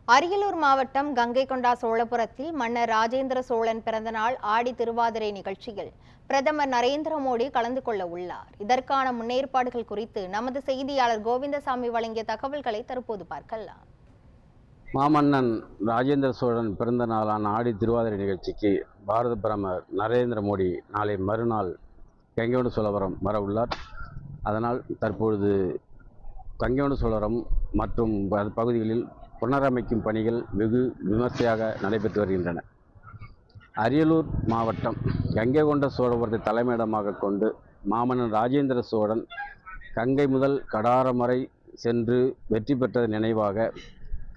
அரியலூர் மாவட்டம் கங்கைகொண்டா சோழபுரத்தில் மன்னர் ராஜேந்திர சோழன் பிறந்தநாள் ஆடி திருவாதிரை நிகழ்ச்சியில் பிரதமர் நரேந்திர மோடி கலந்து கொள்ள உள்ளார். இதற்கான முன்னேற்பாடுகள் குறித்து நமது செய்தியாளர் கோவிந்தசாமி வழங்கிய தகவல்களை தற்போது பார்க்கலாம். மாமன்னன் ராஜேந்திர சோழன் பிறந்த நாளான ஆடி திருவாதிரை நிகழ்ச்சிக்கு பாரத பிரதமர் நரேந்திர மோடி நாளை மறுநாள் கங்கைகொண்ட சோழபுரம் வர உள்ளார். அதனால் தற்பொழுது கங்கைகொண்ட சோழபுரம் மற்றும் பகுதிகளில் புனரமைக்கும் பணிகள் வெகு விமர்சையாக நடைபெற்று வருகின்றன. அரியலூர் மாவட்டம் கங்கைகொண்ட சோழபுரத்தை தலைமையிடமாக கொண்டு மாமன்னன் ராஜேந்திர சோழன் கங்கை முதல் கடாரம் வரை சென்று வெற்றி பெற்றது நினைவாக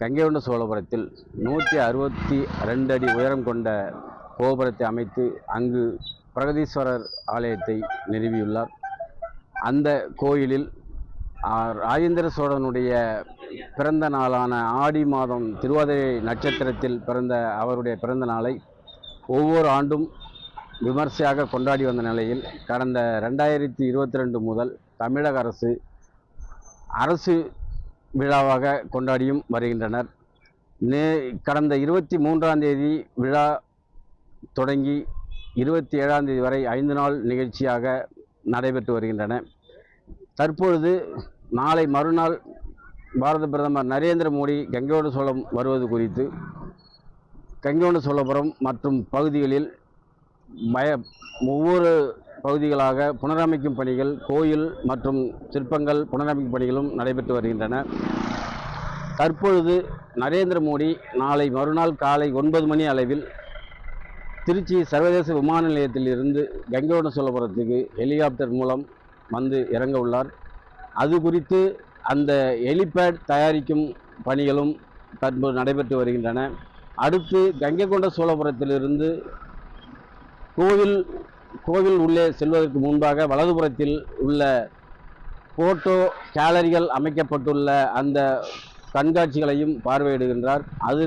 கங்கைகொண்ட சோழபுரத்தில் 162 அடி உயரம் கொண்ட கோபுரத்தை அமைத்து அங்கு பிரகதீஸ்வரர் ஆலயத்தை நிறுவியுள்ளார். அந்த கோயிலில் ராஜேந்திர சோழனுடைய பிறந்த நாளான ஆடி மாதம் திருவாதிரை நட்சத்திரத்தில் பிறந்த அவருடைய பிறந்த நாளை ஒவ்வொரு ஆண்டும் விமர்சையாக கொண்டாடி வந்த நிலையில் கடந்த 2022 முதல் தமிழக அரசு விழாவாக கொண்டாடியும் வருகின்றனர். கடந்த 23ஆம் தேதி விழா தொடங்கி 27ஆம் தேதி வரை 5 நாள் நிகழ்ச்சியாக நடைபெற்று வருகின்றன. தற்பொழுது நாளை மறுநாள் பாரத பிரதமர் நரேந்திர மோடி கங்கைகொண்ட சோழபுரம் வருவது குறித்து கங்கைகொண்ட சோழபுரம் மற்றும் பகுதிகளில் ஒவ்வொரு பகுதிகளாக புனரமைக்கும் பணிகள், கோயில் மற்றும் சிற்பங்கள் புனரமைக்கும் பணிகளும் நடைபெற்று வருகின்றன. தற்பொழுது நரேந்திர மோடி நாளை மறுநாள் காலை 9 மணி அளவில் திருச்சி சர்வதேச விமான நிலையத்தில் இருந்து கங்கைகொண்ட சோழபுரத்துக்கு ஹெலிகாப்டர் மூலம் வந்து இறங்க உள்ளார். அது குறித்து அந்த ஹெலிபேட் தயாரிக்கும் பணிகளும் தற்போது நடைபெற்று வருகின்றன. அடுத்து கங்கைகொண்ட சோழபுரத்திலிருந்து கோவில் உள்ளே செல்வதற்கு முன்பாக வலதுபுறத்தில் உள்ள போட்டோ கேலரிகள் அமைக்கப்பட்டுள்ள அந்த கண்காட்சிகளையும் பார்வையிடுகின்றார். அது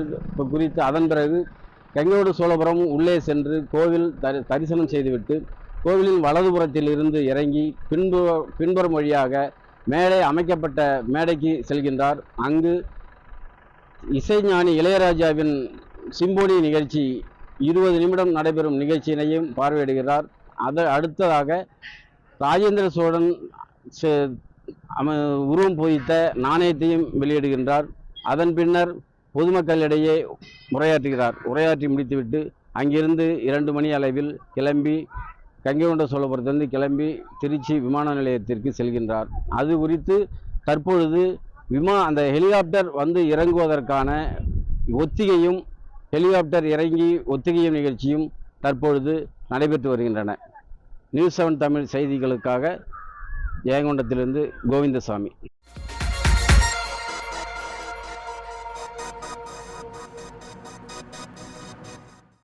குறித்து அதன் பிறகு கங்கைகொண்ட சோழபுரம் உள்ளே சென்று கோவில் தரிசனம் செய்துவிட்டு கோவிலின் வலதுபுறத்தில் இருந்து இறங்கி பின்புறம் வழியாக மேலே அமைக்கப்பட்ட மேடைக்கு செல்கின்றார். அங்கு இசைஞானி இளையராஜாவின் சிம்போனி நிகழ்ச்சி 20 நிமிடம் நடைபெறும் நிகழ்ச்சியினையும் பார்வையிடுகிறார். அடுத்ததாக ராஜேந்திர சோழன் உருவம் பொதித்த நாணயத்தையும் வெளியிடுகின்றார். அதன் பின்னர் பொதுமக்களிடையே உரையாற்றி முடித்துவிட்டு அங்கிருந்து 2 மணி அளவில் கிளம்பி கங்கைகொண்ட சோழபுரத்திலிருந்து கிளம்பி திருச்சி விமான நிலையத்திற்கு செல்கின்றார். அது குறித்து தற்பொழுது அந்த ஹெலிகாப்டர் வந்து இறங்குவதற்கான ஒத்திகையும் ஹெலிகாப்டர் இறங்கி ஒத்திகையும் நிகழ்ச்சியும் தற்பொழுது நடைபெற்று வருகின்றன. நியூஸ் 7 தமிழ் செய்திகளுக்காக ஜெயங்கொண்டத்திலிருந்து கோவிந்தசாமி.